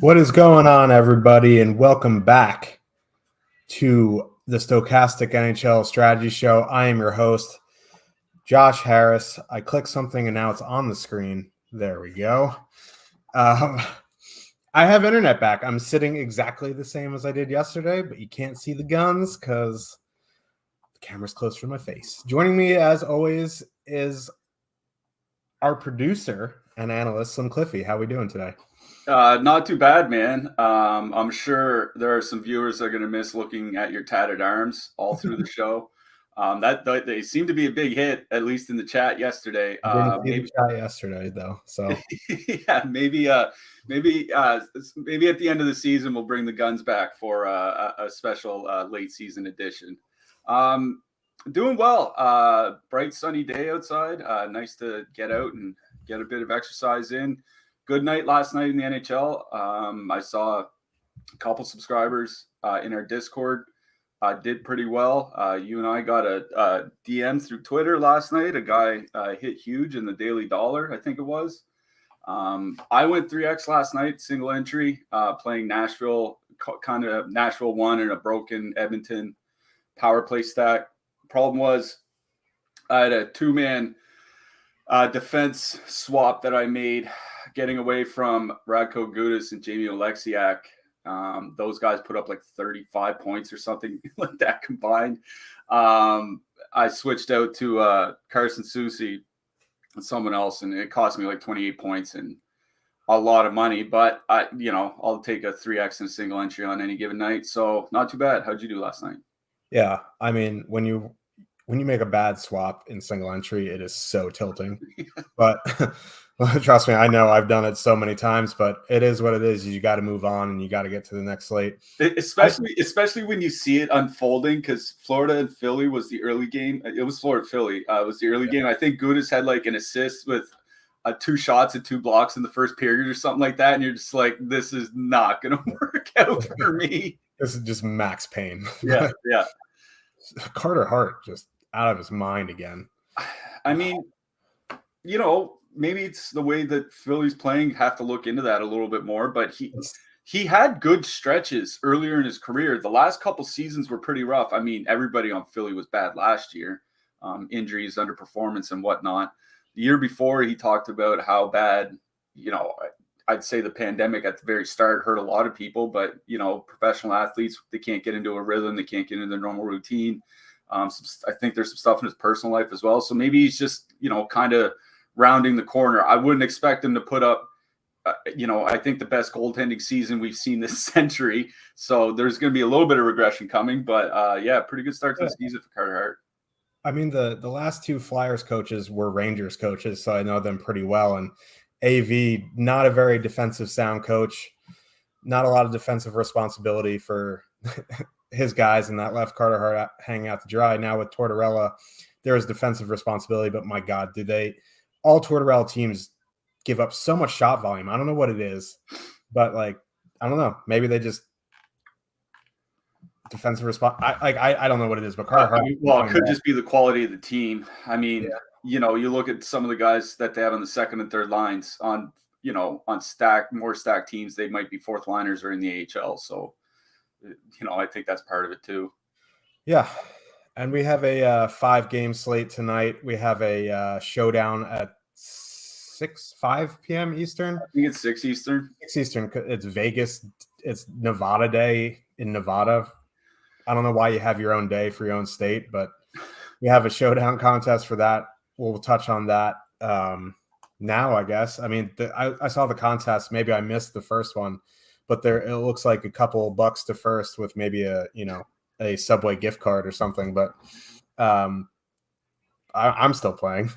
What is going on, everybody, and welcome back to the Stokastic NHL Strategy Show. I am your host, Josh Harris. I clicked something and now it's on the screen. There we go. I have internet back. I'm sitting exactly the same as I did yesterday, but you can't see the guns because the camera's close to my face. Joining me, as always, is our producer and analyst, Slim Cliffy. How are we doing today? Not too bad, man. I'm sure there are some viewers that are going to miss looking at your tatted arms all through the show. That they seem to be a big hit, at least in the chat yesterday. Didn't see the chat yesterday, though. So yeah, maybe at the end of the season we'll bring the guns back for a special late season edition. Doing well. Bright sunny day outside. Nice to get out and get a bit of exercise in. Good night last night in the NHL. I saw a couple subscribers in our Discord did pretty well. You and I got a DM through Twitter last night. A guy hit huge in the Daily Dollar, I think it was. I went 3X last night, single entry, playing Nashville, kind of Nashville 1 and a broken Edmonton power play stack. Problem was I had a two-man defense swap that I made, getting away from Radko Gudas and Jamie Oleksiak. Those guys put up like 35 points or something like that combined. I switched out to Carson Soucy and someone else, and it cost me like 28 points and a lot of money. But I'll take a 3X and a single entry on any given night. So not too bad. How'd you do last night? yeah, I mean, when you make a bad swap in single entry, it is so tilting. But trust me, I know I've done it so many times, but it is what it is. You got to move on and you got to get to the next slate. Especially when you see it unfolding, because Florida and Philly was the early game. It was Florida-Philly. Was the early game. I think Gudas had like an assist with 2 shots and 2 blocks in the first period or something like that. And you're just like, this is not going to work out for me. This is just max pain. Yeah. Carter Hart just out of his mind again. I mean, maybe it's the way that Philly's playing. Have to look into that a little bit more. But he had good stretches earlier in his career. The last couple seasons were pretty rough. I mean, everybody on Philly was bad last year. Injuries, underperformance, and whatnot. The year before, he talked about how bad, I'd say the pandemic at the very start hurt a lot of people. But, professional athletes, they can't get into a rhythm. They can't get into their normal routine. I think there's some stuff in his personal life as well. So maybe he's just, kind of rounding the corner. I wouldn't expect him to put up, I think the best goaltending season we've seen this century. So there's going to be a little bit of regression coming. But, pretty good start to the season for Carter Hart. I mean, the last 2 Flyers coaches were Rangers coaches, so I know them pretty well. And AV, not a very defensive sound coach, not a lot of defensive responsibility for his guys, and that left Carter Hart hanging out to dry. Now with Tortorella, there is defensive responsibility, but my God, all Tortorella teams give up so much shot volume. I don't know what it is, but I don't know. Maybe they just defensive response. I don't know what it is, but Carter Hart. It could just be the quality of the team. I mean, you look at some of the guys that they have on the second and third lines on more stacked teams. They might be fourth liners or in the AHL. So, I think that's part of it too. Yeah. And we have a 5-game slate tonight. We have a showdown at 5 p.m. Eastern. I think it's 6 Eastern. 6 Eastern. It's Vegas. It's Nevada Day in Nevada. I don't know why you have your own day for your own state, but we have a showdown contest for that. We'll touch on that now, I guess. I mean, I saw the contest. Maybe I missed the first one, but it looks like a couple bucks to first with maybe a Subway gift card or something. But I'm still playing.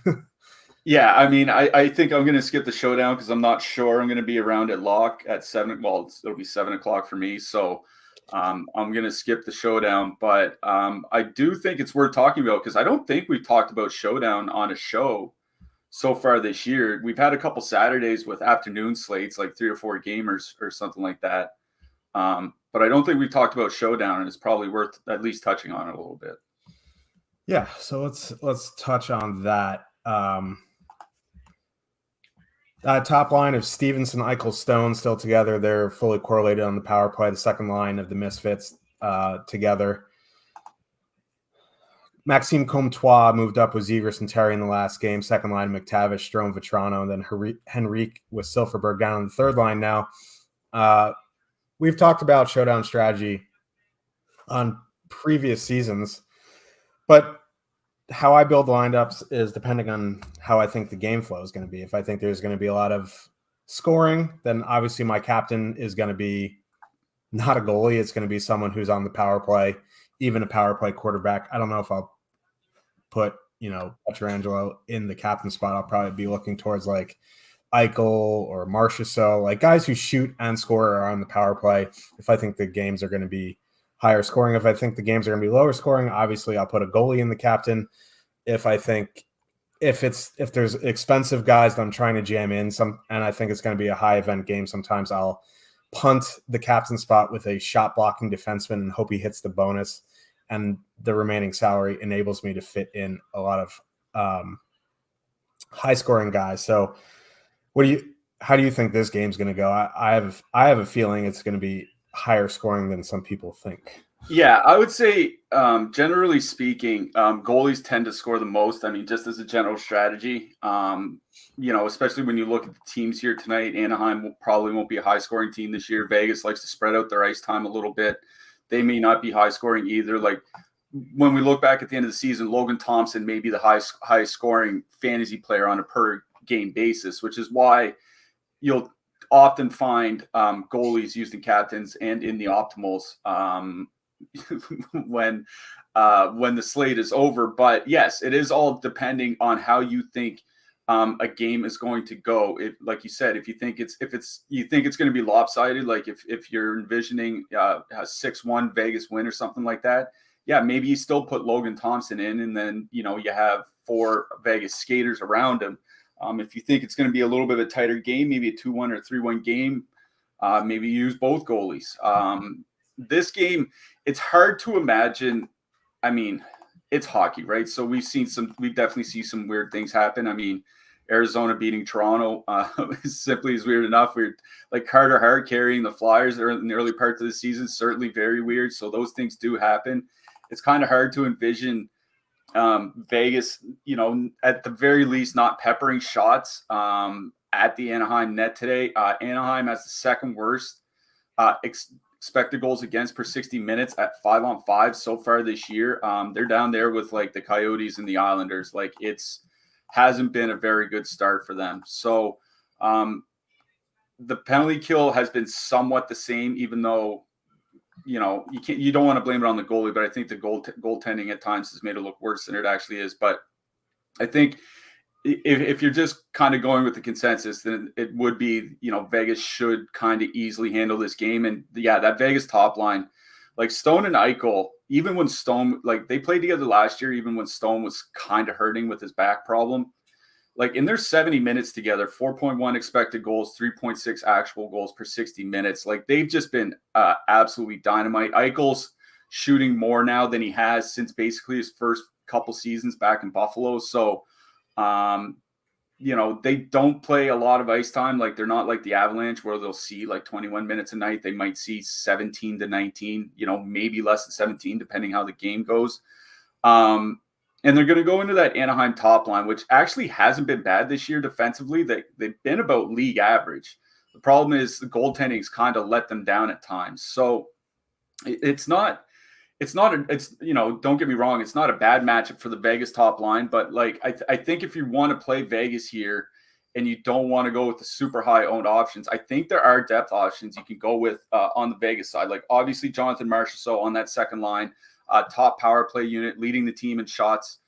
Yeah, I mean, I think I'm going to skip the showdown because I'm not sure I'm going to be around at lock at 7. Well, it'll be 7 o'clock for me. So I'm going to skip the showdown. But I do think it's worth talking about because I don't think we've talked about showdown on a show so far this year. We've had a couple Saturdays with afternoon slates, like 3 or 4 gamers or something like that. But I don't think we've talked about showdown, and it's probably worth at least touching on it a little bit. Yeah, so let's touch on that. Top line of Stevenson, Eichel, Stone still together. They're fully correlated on the power play. The second line of the Misfits together. Maxime Comtois moved up with Zegras and Terry in the last game. Second line, McTavish, Strome, Vetrano, and then Henrique with Silverberg down on the third line now. We've talked about showdown strategy on previous seasons, but how I build lineups is depending on how I think the game flow is going to be. If I think there's going to be a lot of scoring, then obviously my captain is going to be not a goalie. It's going to be someone who's on the power play, even a power play quarterback. I don't know if I'll put, Pietrangelo in the captain spot. I'll probably be looking towards like Eichel or Marchessault, like guys who shoot and score are on the power play. If I think the games are going to be higher scoring, if I think the games are going to be lower scoring, obviously I'll put a goalie in the captain. If there's expensive guys that I'm trying to jam in and I think it's going to be a high event game, sometimes I'll punt the captain spot with a shot blocking defenseman and hope he hits the bonus, and the remaining salary enables me to fit in a lot of high scoring guys. So how do you think this game's going to go? I have a feeling it's going to be higher scoring than some people think. Yeah, I would say generally speaking, goalies tend to score the most. I mean, just as a general strategy, especially when you look at the teams here tonight, Anaheim probably won't be a high scoring team this year. Vegas likes to spread out their ice time a little bit. They may not be high scoring either. Like when we look back at the end of the season, Logan Thompson may be the high scoring fantasy player on a per game basis, which is why you'll often find goalies used in captains and in the optimals when the slate is over. But yes, it is all depending on how you think a game is going to go. Like you said, if you think it's going to be lopsided, like if you're envisioning a 6-1 Vegas win or something like that, yeah, maybe you still put Logan Thompson in, and then you have 4 Vegas skaters around him. If you think it's going to be a little bit of a tighter game, maybe a 2-1 or 3-1 game, maybe use both goalies. This game, it's hard to imagine. I mean, it's hockey, right? So we definitely see some weird things happen. I mean, Arizona beating Toronto simply is weird enough. Weird, like Carter Hart carrying the Flyers in the early parts of the season, certainly very weird. So those things do happen. It's kind of hard to envision Vegas, at the very least, not peppering shots at the Anaheim net today. Anaheim has the second worst expected goals against per 60 minutes at 5-on-5 so far this year. They're down there with like the Coyotes and the Islanders. Like hasn't been a very good start for them. So the penalty kill has been somewhat the same, even though you don't want to blame it on the goalie, but I think the goaltending at times has made it look worse than it actually is. But I think if you're just kind of going with the consensus, then it would be, Vegas should kind of easily handle this game. And yeah, that Vegas top line, like Stone and Eichel, even when Stone, like they played together last year, even when Stone was kind of hurting with his back problem, like in their 70 minutes together, 4.1 expected goals, 3.6 actual goals per 60 minutes. Like they've just been absolutely dynamite. Eichel's shooting more now than he has since basically his first couple seasons back in Buffalo. So, they don't play a lot of ice time. Like they're not like the Avalanche where they'll see like 21 minutes a night. They might see 17 to 19, maybe less than 17, depending how the game goes. And they're going to go into that Anaheim top line, which actually hasn't been bad this year defensively. They've been about league average. The problem is the goaltending's kind of let them down at times. So don't get me wrong, it's not a bad matchup for the Vegas top line, but like I think if you want to play Vegas here and you don't want to go with the super high owned options, I think there are depth options you can go with on the Vegas side. Like obviously Jonathan Marchessault on that second line, top power play unit, leading the team in shots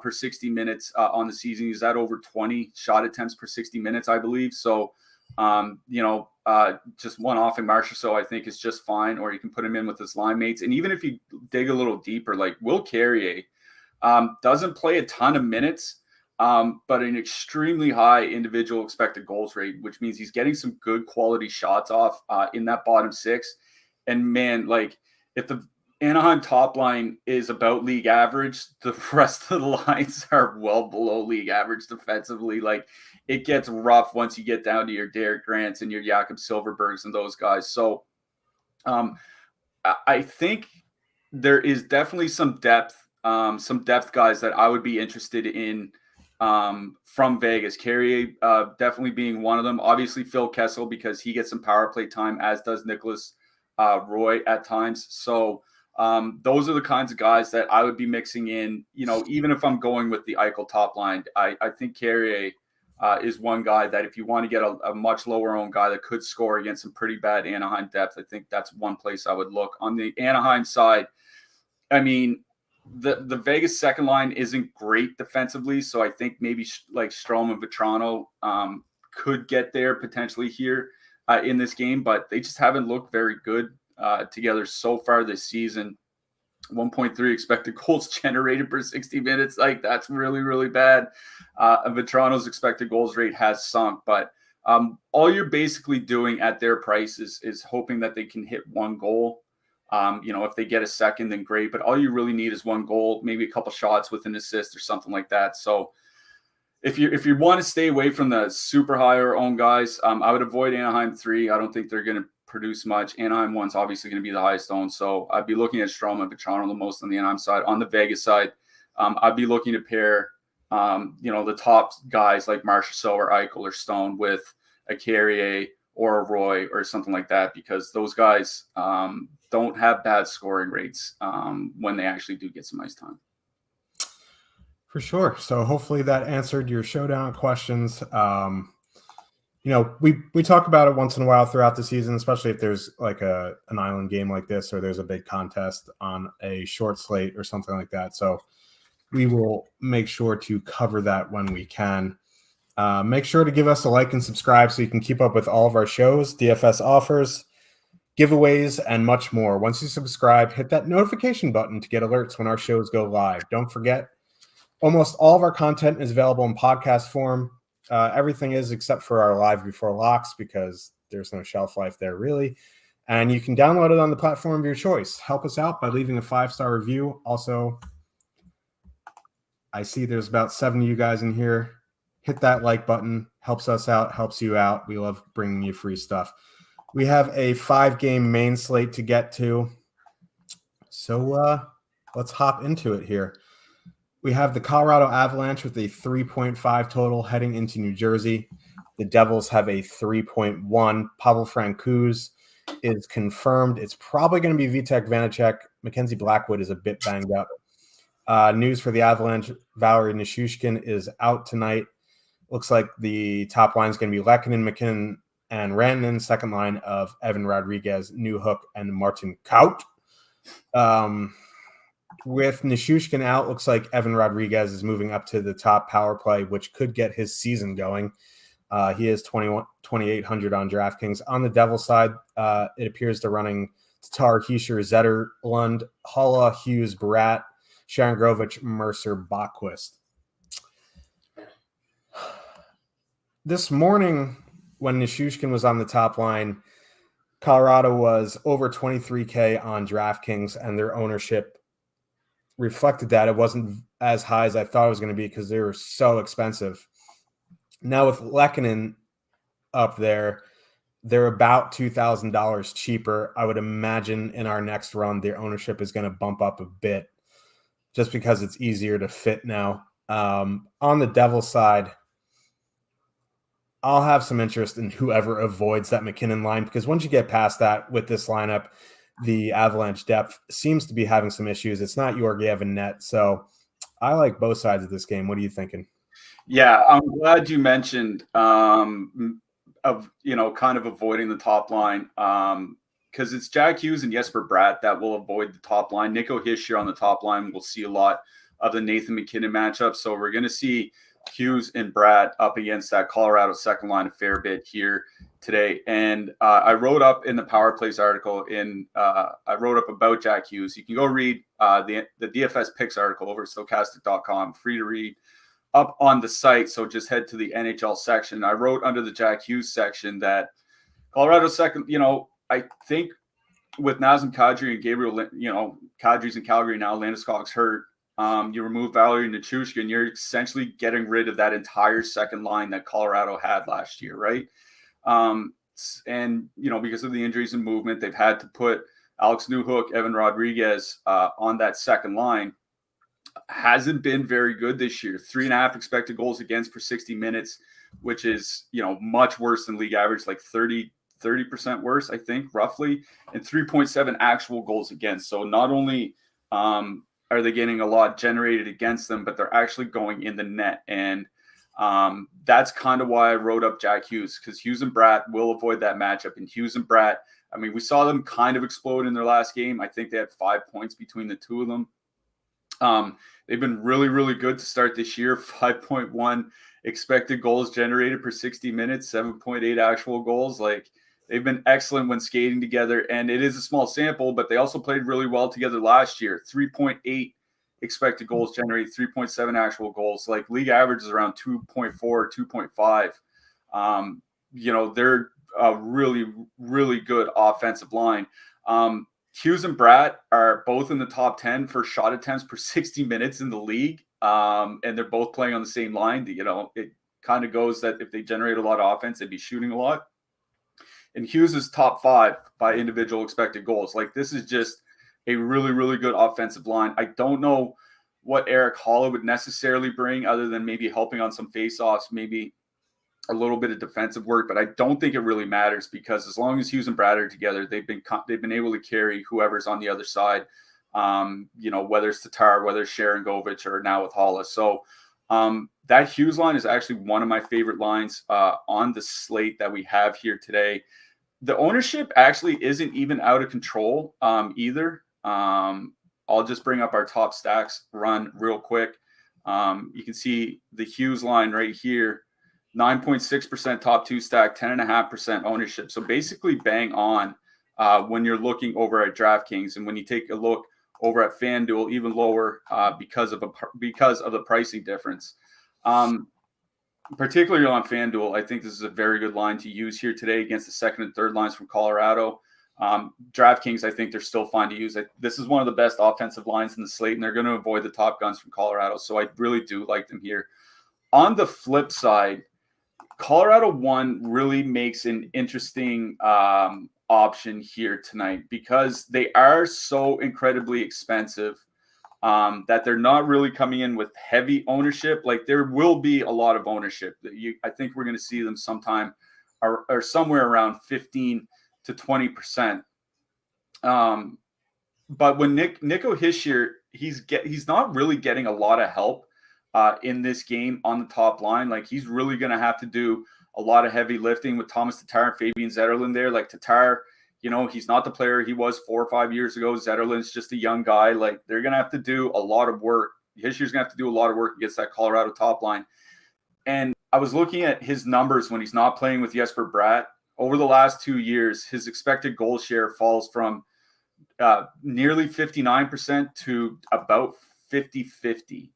per 60 minutes on the season. He's at over 20 shot attempts per 60 minutes, I believe. So, just one off in Marchessault, I think is just fine, or you can put him in with his line mates. And even if you dig a little deeper, like Will Carrier doesn't play a ton of minutes, but an extremely high individual expected goals rate, which means he's getting some good quality shots off in that bottom six. And man, like if the Anaheim top line is about league average. The rest of the lines are well below league average defensively. Like, it gets rough once you get down to your Derek Grants and your Jakob Silverbergs and those guys. So I think there is definitely some depth guys that I would be interested in from Vegas. Carrier definitely being one of them. Obviously, Phil Kessel, because he gets some power play time, as does Nicholas Roy at times. So those are the kinds of guys that I would be mixing in. Even if I'm going with the Eichel top line, I think Carrier is one guy that if you want to get a much lower owned guy that could score against some pretty bad Anaheim depth, I think that's one place I would look. On the Anaheim side, I mean, the Vegas second line isn't great defensively, so I think maybe like Strome and Vetrano could get there potentially here in this game, but they just haven't looked very good together so far this season. 1.3 expected goals generated per 60 minutes. Like, that's really, really bad. Vetrano's expected goals rate has sunk, but all you're basically doing at their price is hoping that they can hit one goal. If they get a second, then great. But all you really need is one goal, maybe a couple shots with an assist or something like that. So if you want to stay away from the super higher owned guys, I would avoid Anaheim 3. I don't think they're going to produce much. Anaheim 1's obviously going to be the highest owned. So I'd be looking at Strome and Vetrano the most on the Anaheim side. On the Vegas side, I'd be looking to pair, the top guys like Marchessault or Eichel or Stone with a Carrier or a Roy or something like that, because those guys don't have bad scoring rates when they actually do get some ice time. For sure. So hopefully that answered your showdown questions. We talk about it once in a while throughout the season, especially if there's like an island game like this, or there's a big contest on a short slate or something like that. So we will make sure to cover that when we can. Make sure to give us a like and subscribe so you can keep up with all of our shows, DFS offers, giveaways, and much more. Once you subscribe, hit that notification button to get alerts when our shows go live. Don't forget, almost all of our content is available in podcast form. Everything is, except for our live before locks, because there's no shelf life there really. And you can download it on the platform of your choice. Help us out by leaving a 5-star review. Also, I see there's about 7 of you guys in here. Hit that like button. Helps us out, helps you out. We love bringing you free stuff. We have a 5-game main slate to get to. So let's hop into it here. We have the Colorado Avalanche with a 3.5 total heading into New Jersey. The Devils have a 3.1. Pavel Francouz is confirmed. It's probably going to be Vitek Vanacek. Mackenzie Blackwood is a bit banged up. News for the Avalanche, Valeri Nichushkin is out tonight. Looks like the top line is going to be Lehkonen, McKinnon, and Rantanen. Second line of Evan Rodriguez, Newhook, and Martin Kaut. With Nichushkin out, looks like Evan Rodriguez is moving up to the top power play, which could get his season going. He is 2,800 on DraftKings. On the Devil side, it appears they're running Tatar, Heischer, Zetterlund, Halla, Hughes, Barat, Sharon Grovich, Mercer, Bachquist. This morning, when Nichushkin was on the top line, Colorado was over 23K on DraftKings, and their ownership reflected that. It wasn't as high as I thought it was going to be because they were so expensive. Now with Lehkonen up there, they're about $2,000 cheaper. I would imagine in our next run, their ownership is going to bump up a bit just because it's easier to fit now. On the Devil side, I'll have some interest in whoever avoids that McKinnon line, because once you get past that with this lineup, the Avalanche depth seems to be having some issues. It's not Georgiev and net. So I like both sides of this game. What are you thinking? Yeah, I'm glad you mentioned kind of avoiding the top line, because it's Jack Hughes and Jesper Bratt that will avoid the top line. Nico Hischier on the top line will see a lot of the Nathan McKinnon matchup. So we're going to see Hughes and Bratt up against that Colorado second line a fair bit here today. And I wrote up in the Power Plays article I wrote up about Jack Hughes. You can go read the DFS picks article over at Stokastic.com, free to read, up on the site. So just head to the NHL section. I wrote under the Jack Hughes section that Colorado second, I think with Nazem Kadri and Gabriel, Kadri's in Calgary now, Landeskog's hurt. You remove Valerie Nichushkin, and you're essentially getting rid of that entire second line that Colorado had last year, right? And, because of the injuries and movement, they've had to put Alex Newhook, Evan Rodriguez on that second line. Hasn't been very good this year. 3.5 expected goals against per 60 minutes, which is, much worse than league average, like 30% worse, I think, roughly, and 3.7 actual goals against. So not only are they getting a lot generated against them, but they're actually going in the net. And that's kind of why I wrote up Jack Hughes, because Hughes and Bratt will avoid that matchup. And Hughes and Bratt, I mean, we saw them kind of explode in their last game. I think they had 5 points between the two of them. They've been really, really good to start this year. 5.1 expected goals generated per 60 minutes, 7.8 actual goals. Like, they've been excellent when skating together, and it is a small sample, but they also played really well together last year. 3.8 expected goals generated, 3.7 actual goals. Like, league average is around 2.4 or 2.5. They're a really, really good offensive line. Hughes and Bratt are both in the top 10 for shot attempts per 60 minutes in the league. And they're both playing on the same line. It kind of goes that if they generate a lot of offense, they'd be shooting a lot. And Hughes is top 5 by individual expected goals. Like, this is just a really, really good offensive line. I don't know what Eric Holla would necessarily bring other than maybe helping on some faceoffs, maybe a little bit of defensive work, but I don't think it really matters, because as long as Hughes and Bratt are together, they've been able to carry whoever's on the other side. Whether it's Tatar, whether it's Sharon Govich, or now with Holla. So that Hughes line is actually one of my favorite lines on the slate that we have here today. The ownership actually isn't even out of control either. I'll just bring up our top stacks run real quick. You can see the Hughes line right here. 9.6% top 2 stack, 10.5% ownership. So basically bang on when you're looking over at DraftKings, and when you take a look over at FanDuel, even lower because of the pricing difference. Particularly on FanDuel, I think this is a very good line to use here today against the second and third lines from Colorado. DraftKings, I think they're still fine to use. This is one of the best offensive lines in the slate, and they're going to avoid the top guns from Colorado. So I really do like them here. On the flip side, Colorado 1 really makes an interesting option here tonight, because they are so incredibly expensive that they're not really coming in with heavy ownership. Like, there will be a lot of ownership. I think we're going to see them sometime or somewhere around 15 to 20%. But when Nico Hischier, he's not really getting a lot of help in this game on the top line. Like, he's really going to have to do a lot of heavy lifting with Thomas Tatar and Fabian Zetterlund there. Like, Tatar, he's not the player he was 4 or 5 years ago. Zetterlund's just a young guy. Like, they're going to have to do a lot of work. Hischier's going to have to do a lot of work against that Colorado top line. And I was looking at his numbers when he's not playing with Jesper Bratt. Over the last 2 years, his expected goal share falls from nearly 59% to about 50-50.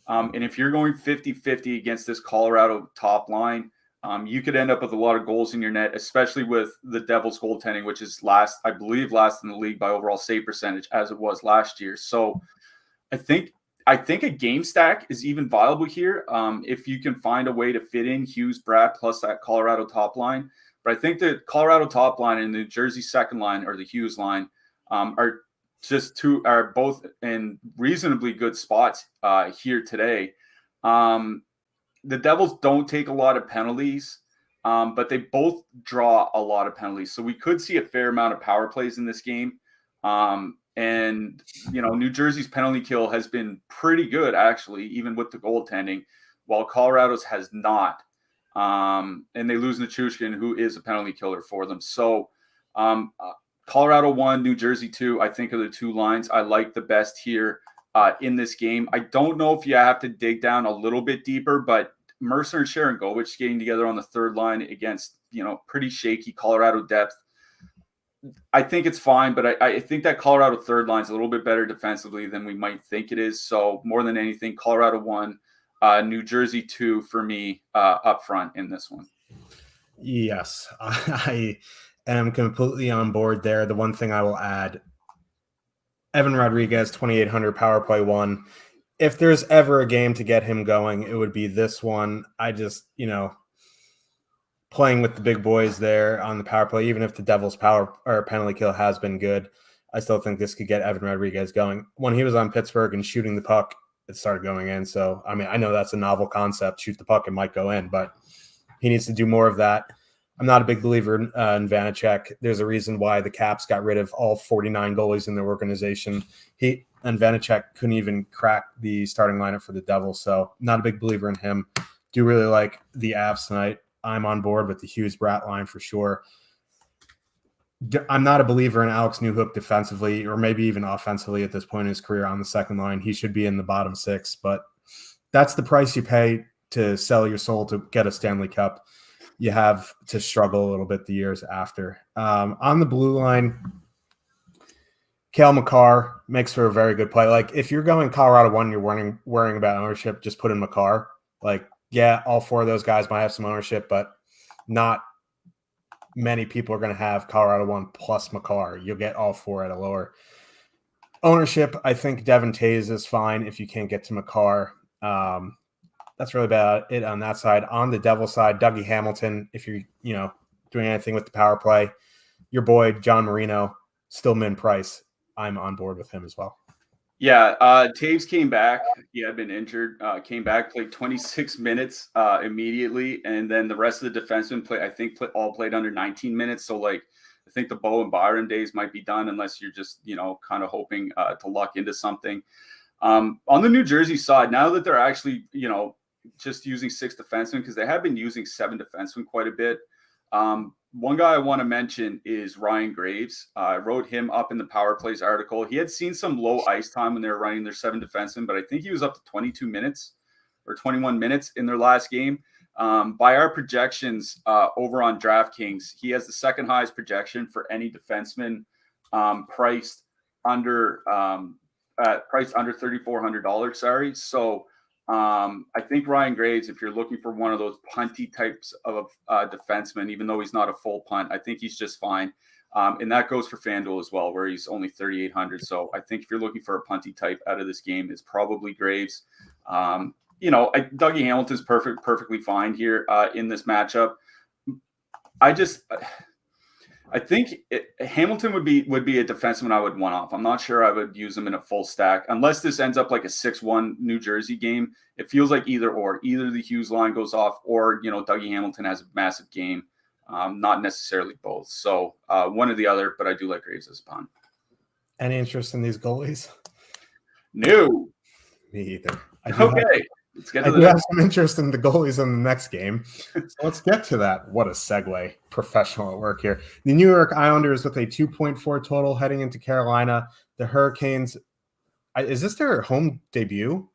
And if you're going 50-50 against this Colorado top line, you could end up with a lot of goals in your net, especially with the Devils goaltending, which is last in the league by overall save percentage, as it was last year. So I think a game stack is even viable here if you can find a way to fit in Hughes, Bratt, plus that Colorado top line. But I think the Colorado top line and the New Jersey second line, or the Hughes line, are both in reasonably good spots here today. The Devils don't take a lot of penalties, but they both draw a lot of penalties. So we could see a fair amount of power plays in this game. And New Jersey's penalty kill has been pretty good, actually, even with the goaltending, while Colorado's has not. And they lose Nichushkin, who is a penalty killer for them. So Colorado 1, New Jersey 2, I think, are the two lines I like the best here in this game. I don't know if you have to dig down a little bit deeper, but Mercer and Sharon Govich skating together on the third line against, pretty shaky Colorado depth. I think it's fine, but I think that Colorado third line is a little bit better defensively than we might think it is. So more than anything, Colorado 1, New Jersey 2 for me up front in this one. Yes, I and I'm completely on board there. The one thing I will add, Evan Rodriguez, 2,800 power play one. If there's ever a game to get him going, it would be this one. I just, playing with the big boys there on the power play, even if the Devils' power or penalty kill has been good, I still think this could get Evan Rodriguez going. When he was on Pittsburgh and shooting the puck, it started going in. So, I mean, I know that's a novel concept, shoot the puck, it might go in, but he needs to do more of that. I'm not a big believer in Vanacek. There's a reason why the Caps got rid of all 49 goalies in their organization. He and Vanacek couldn't even crack the starting lineup for the Devils, so not a big believer in him. Do really like the Avs tonight. I'm on board with the Hughes Brat line for sure. I'm not a believer in Alex Newhook defensively or maybe even offensively at this point in his career on the second line. He should be in the bottom six, but that's the price you pay to sell your soul to get a Stanley Cup. You have to struggle a little bit the years after. On the blue line, Cale Makar makes for a very good play. Like, if you're going Colorado 1, you're worrying about ownership, just put in Makar. Like, yeah, all four of those guys might have some ownership, but not many people are going to have Colorado 1 plus Makar. You'll get all four at a lower ownership. I think Devin Taves is fine if you can't get to Makar. That's really about it on that side. On the Devil side, Dougie Hamilton, if you're, doing anything with the power play, your boy, John Marino, still min price. I'm on board with him as well. Yeah, Taves came back. He had been injured, came back, played 26 minutes immediately, and then the rest of the defensemen all played under 19 minutes. So, I think the Bo and Byron days might be done unless you're just, kind of hoping to luck into something. On the New Jersey side, now that they're actually, just using 6 defensemen, because they have been using 7 defensemen quite a bit. One guy I want to mention is Ryan Graves. I wrote him up in the Power Plays article. He had seen some low ice time when they were running their 7 defensemen, but I think he was up to 22 minutes or 21 minutes in their last game. By our projections over on DraftKings, he has the second highest projection for any defenseman priced under $3,400. Sorry. So I think Ryan Graves, if you're looking for one of those punty types of defensemen, even though he's not a full punt, I think he's just fine. And that goes for FanDuel as well, where he's only 3,800. So I think if you're looking for a punty type out of this game, it's probably Graves. Dougie Hamilton's perfectly fine here in this matchup. I think Hamilton would be a defenseman I would want off. I'm not sure I would use him in a full stack unless this ends up like a 6-1 New Jersey game. It feels like either the Hughes line goes off or Dougie Hamilton has a massive game. Not necessarily both. So one or the other, but I do like Graves as a pawn. Any interest in these goalies? No, me either. Okay. I do have some interest in the goalies in the next game. So let's get to that. What a segue. Professional at work here. The New York Islanders with a 2.4 total heading into Carolina. The Hurricanes, is this their home debut?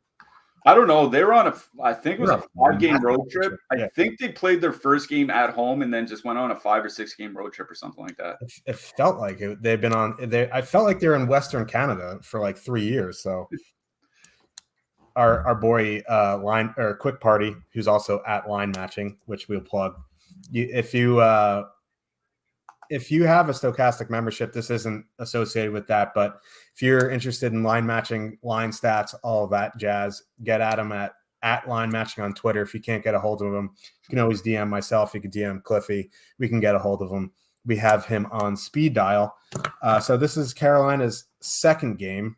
I don't know. They were on I think it was a 5-game road trip. I think they played their first game at home and then just went on a 5 or 6 game road trip or something like that. It felt like it. They've been on. I felt like they're in Western Canada for like 3 years. So our boy Quick Party, who's also at Line Matching, which we'll plug. If you have a Stokastic membership, this isn't associated with that, but if you're interested in line matching, line stats, all of that jazz, get at him at Line Matching on Twitter. If you can't get a hold of him, you can always DM myself. You can DM Cliffy. We can get a hold of him. We have him on speed dial. So this is Carolina's second game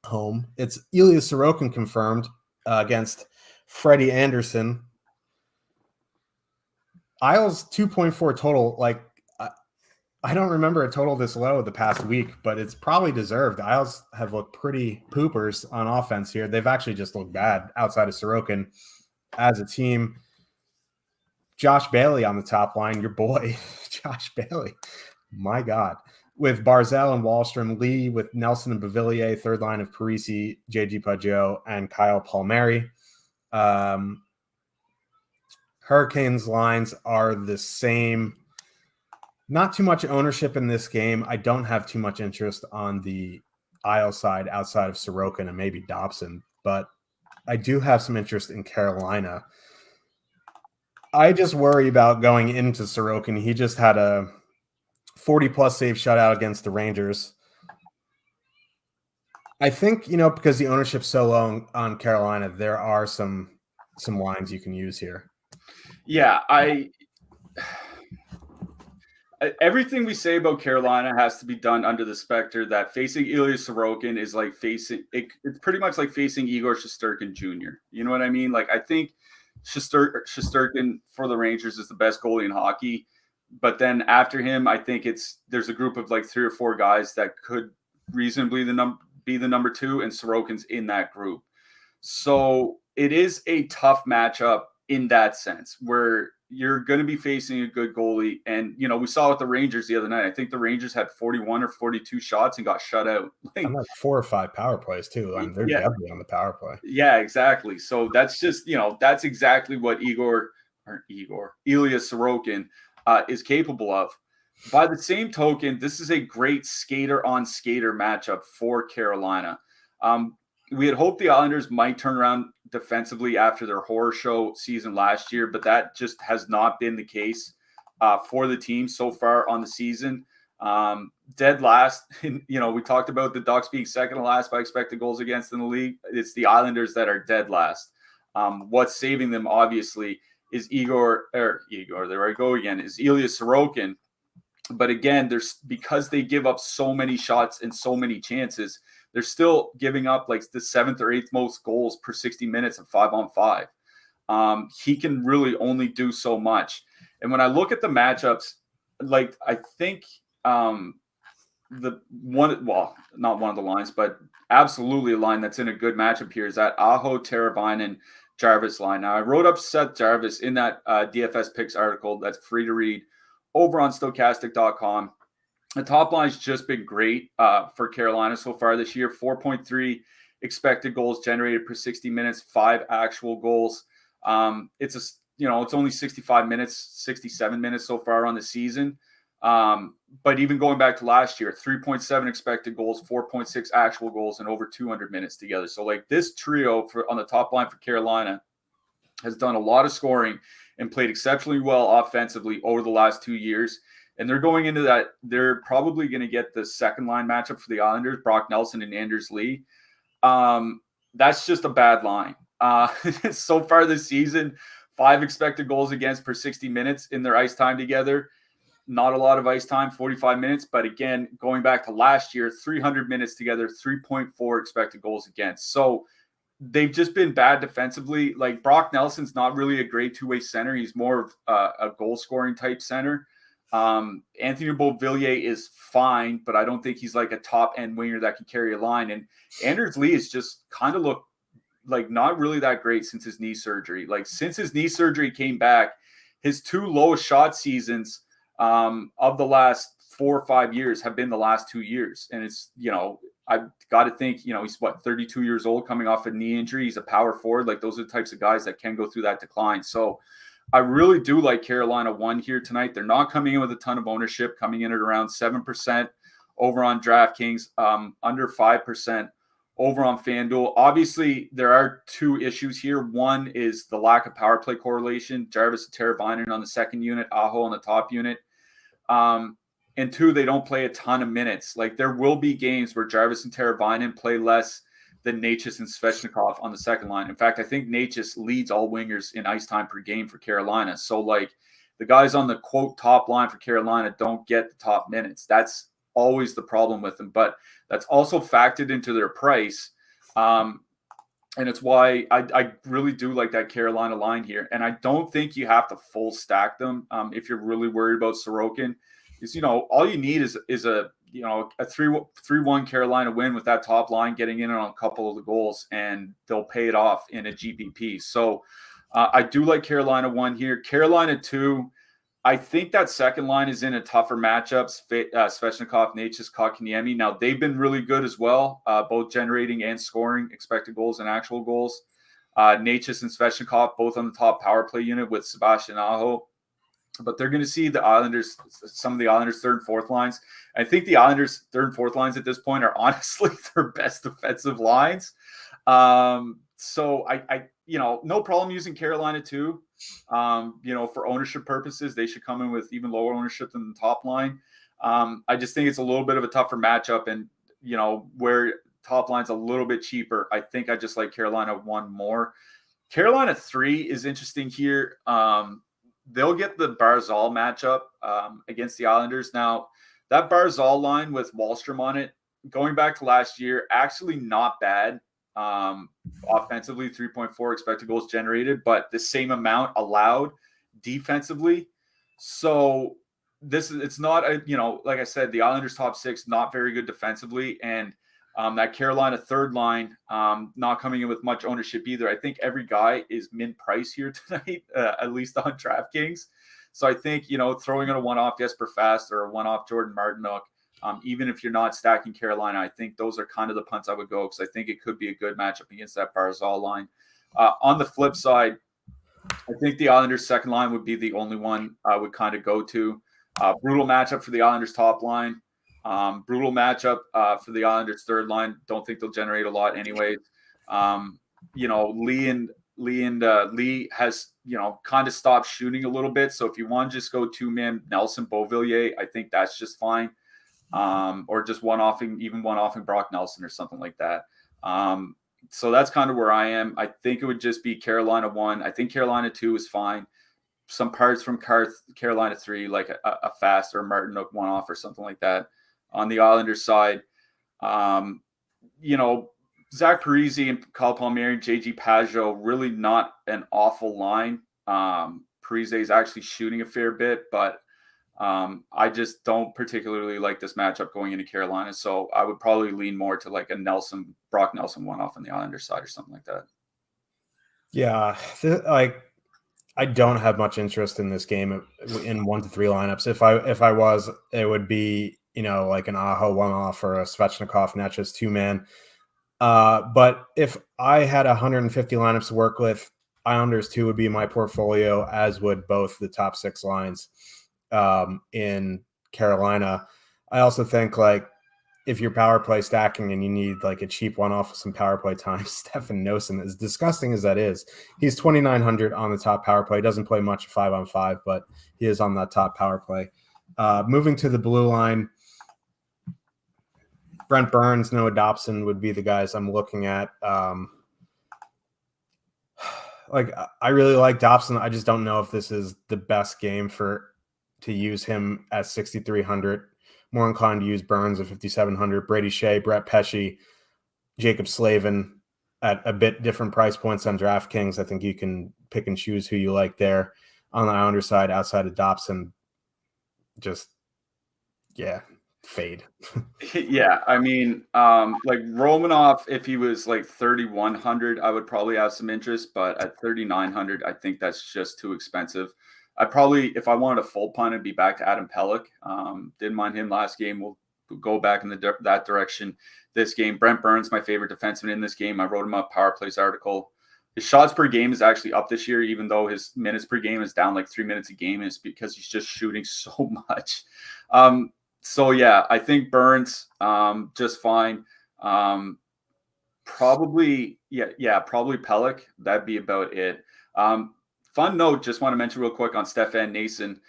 home. It's Ilya Sorokin confirmed against Freddie Anderson. Isles 2.4 total. Like, I don't remember a total this low the past week, but it's probably deserved. The Isles have looked pretty poopers on offense here. They've actually just looked bad outside of Sorokin as a team. Josh Bailey on the top line, your boy, Josh Bailey. My God. With Barzell and Wallstrom, Lee with Nelson and Bavillier, third line of Parisi, JG Pageau, and Kyle Palmieri. Hurricanes lines are the same. Not too much ownership in this game. I don't have too much interest on the Isle side outside of Sorokin and maybe Dobson, but I do have some interest in Carolina. I just worry about going into Sorokin. He just had a 40-plus save shutout against the Rangers. I think, because the ownership's so low on Carolina, there are some lines you can use here. Yeah, everything we say about Carolina has to be done under the specter that facing Ilya Sorokin is like facing it's pretty much like facing Igor Shesterkin Jr. You know what I mean? Like, I think Shesterkin for the Rangers is the best goalie in hockey, but then after him, I think there's a group of like 3 or 4 guys that could reasonably be the number 2, and Sorokin's in that group. So it is a tough matchup in that sense, where you're going to be facing a good goalie. And, we saw with the Rangers the other night, I think the Rangers had 41 or 42 shots and got shut out. I'm like 4 or 5 power plays too. I mean, they're deadly on the power play. Yeah, exactly. So that's just, that's exactly what Ilya Sorokin is capable of. By the same token, this is a great skater on skater matchup for Carolina. We had hoped the Islanders might turn around defensively after their horror show season last year, but that just has not been the case for the team so far on the season. Dead last, we talked about the Ducks being second to last by expected goals against in the league. It's the Islanders that are dead last. What's saving them, obviously, is Igor, there I go again, is Ilya Sorokin. But again, because they give up so many shots and so many chances, they're still giving up like the 7th or 8th most goals per 60 minutes of 5-on-5. He can really only do so much. And when I look at the matchups, like, I think not one of the lines, but absolutely a line that's in a good matchup here is that Aho, Teravainen, Jarvis line. Now, I wrote up Seth Jarvis in that DFS picks article that's free to read over on Stokastic.com. The top line's just been great for Carolina so far this year. 4.3 expected goals generated per 60 minutes, 5 actual goals. It's only 65 minutes, 67 minutes so far on the season. But even going back to last year, 3.7 expected goals, 4.6 actual goals, and over 200 minutes together. So like this trio on the top line for Carolina has done a lot of scoring and played exceptionally well offensively over the last 2 years. And they're going into that. They're probably going to get the second line matchup for the Islanders, Brock Nelson and Anders Lee. That's just a bad line. So far this season, 5 expected goals against per 60 minutes in their ice time together. Not a lot of ice time, 45 minutes. But again, going back to last year, 300 minutes together, 3.4 expected goals against. So they've just been bad defensively. Like, Brock Nelson's not really a great two-way center. He's more of a goal-scoring type center. Anthony Beauvillier is fine, but I don't think he's like a top-end winger that can carry a line. And Anders Lee has just kind of looked like not really that great since his knee surgery. Like, since his knee surgery came back, his 2 lowest shot seasons of the last 4 or 5 years have been the last 2 years. And it's, I've got to think, he's 32 years old coming off a knee injury. He's a power forward. Like, those are the types of guys that can go through that decline. So I really do like Carolina 1 here tonight. They're not coming in with a ton of ownership, coming in at around 7% over on DraftKings, under 5% over on FanDuel. Obviously, there are 2 issues here. One is the lack of power play correlation. Jarvis and Teravainen on the second unit, Aho on the top unit. And 2, they don't play a ton of minutes. Like, there will be games where Jarvis and Teravainen play less than Necas and Svechnikov on the second line. In fact, I think Necas leads all wingers in ice time per game for Carolina. So, like, the guys on the, quote, top line for Carolina don't get the top minutes. That's always the problem with them. But that's also factored into their price. And it's why I really do like that Carolina line here. And I don't think you have to full stack them if you're really worried about Sorokin. Because, all you need is a 3-1 Carolina win with that top line getting in on a couple of the goals, and they'll pay it off in a GPP. So I do like Carolina 1 here. Carolina 2, I think that second line is in a tougher matchup. Svechnikov, Necas, Kotkaniemi. Now, they've been really good as well, both generating and scoring expected goals and actual goals. Necas and Svechnikov both on the top power play unit with Sebastian Aho. But they're going to see some of the Islanders' third and fourth lines. I think the Islanders' third and fourth lines at this point are honestly their best defensive lines. So I no problem using Carolina too. For ownership purposes, they should come in with even lower ownership than the top line. I just think it's a little bit of a tougher matchup, and where top line's a little bit cheaper, I think I just like Carolina 1 more. Carolina 3 is interesting here. They'll get the Barzal matchup against the Islanders. Now, that Barzal line with Wahlstrom on it, going back to last year, actually not bad. Offensively, 3.4 expected goals generated, but the same amount allowed defensively. So it's not like I said, the Islanders top 6 not very good defensively, and that Carolina third line not coming in with much ownership either. I think every guy is min price here tonight, at least on DraftKings. So I think throwing in a one-off Jesper Fast or a one-off Jordan Martinook, even if you're not stacking Carolina, I think those are kind of the punts I would go, because I think it could be a good matchup against that Barzal line. On the flip side, I think the Islanders' second line would be the only one I would kind of go to. Brutal matchup for the Islanders' top line. Brutal matchup for the Islanders' third line. Don't think they'll generate a lot anyways. Lee has kind of stopped shooting a little bit. So if you want to just go 2-man Nelson Beauvillier, I think that's just fine. Or just one-offing Brock Nelson or something like that. So that's kind of where I am. I think it would just be Carolina 1. I think Carolina 2 is fine. Some parts from Carolina 3, like a Fast or Martinook one-off or something like that. On the Islanders side, Zach Parise and Kyle Palmieri and JG Pageau, really not an awful line. Parise is actually shooting a fair bit, but I just don't particularly like this matchup going into Carolina. So I would probably lean more to like a Brock Nelson one-off on the Islanders side or something like that. Yeah, I don't have much interest in this game in 1 to 3 lineups. If I was, it would be like an Aho one-off or a Svechnikov Netch's 2-man. But if I had 150 lineups to work with, Islanders 2 would be my portfolio, as would both the top 6 lines in Carolina. I also think if you're power play stacking and you need like a cheap one-off with some power play time, Stefan Noesen, as disgusting as that is, he's 2,900 on the top power play. He doesn't play much 5-on-5, but he is on that top power play. Moving to the blue line, Brent Burns, Noah Dobson would be the guys I'm looking at. I really like Dobson. I just don't know if this is the best game to use him at 6,300. More inclined to use Burns at 5,700. Brady Shea, Brett Pesce, Jacob Slavin at a bit different price points on DraftKings. I think you can pick and choose who you like there. On the Islander side, outside of Dobson, fade. Yeah, I mean, like Romanov, if he was like 3,100, I would probably have some interest, but at 3,900, I think that's just too expensive. I probably, if I wanted a full punt, it'd be back to Adam Pelech. Didn't mind him last game. We'll go back in that direction this game. Brent Burns, my favorite defenseman in this game. I wrote him up Power Plays article. His shots per game is actually up this year, even though his minutes per game is down like 3 minutes a game. It's because he's just shooting so much. So yeah, I think Burns just fine. Probably Pelech. That'd be about it. Fun note, just want to mention real quick on Stefan Noesen.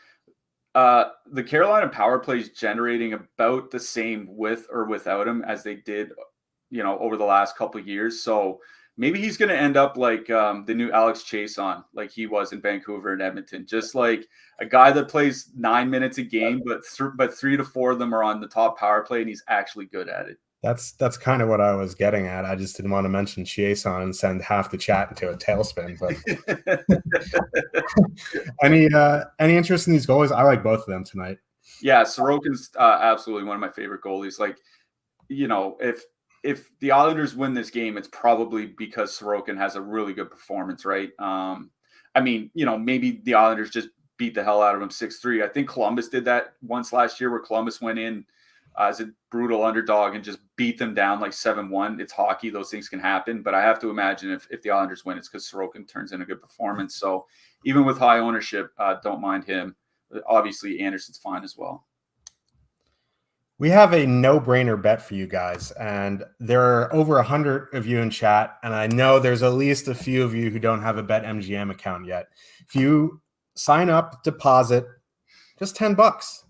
The Carolina power play is generating about the same with or without him as they did, over the last couple of years. So maybe he's going to end up like the new Alex Chason, like he was in Vancouver and Edmonton. Just like a guy that plays 9 minutes a game, but 3 to 4 of them are on the top power play, and he's actually good at it. That's kind of what I was getting at. I just didn't want to mention Chiasson and send half the chat into a tailspin. But any interest in these goalies? I like both of them tonight. Yeah, Sorokin's absolutely one of my favorite goalies. Like, if the Islanders win this game, it's probably because Sorokin has a really good performance, right? Maybe the Islanders just beat the hell out of him 6-3. I think Columbus did that once last year, where Columbus went in as a brutal underdog and just beat them down like 7-1. It's hockey. Those things can happen. But I have to imagine if the Islanders win, it's because Sorokin turns in a good performance. So even with high ownership, don't mind him. Obviously, Anderson's fine as well. We have a no-brainer bet for you guys, and there are over 100 of you in chat, and I know there's at least a few of you who don't have a BetMGM account yet. If you sign up, deposit just $10,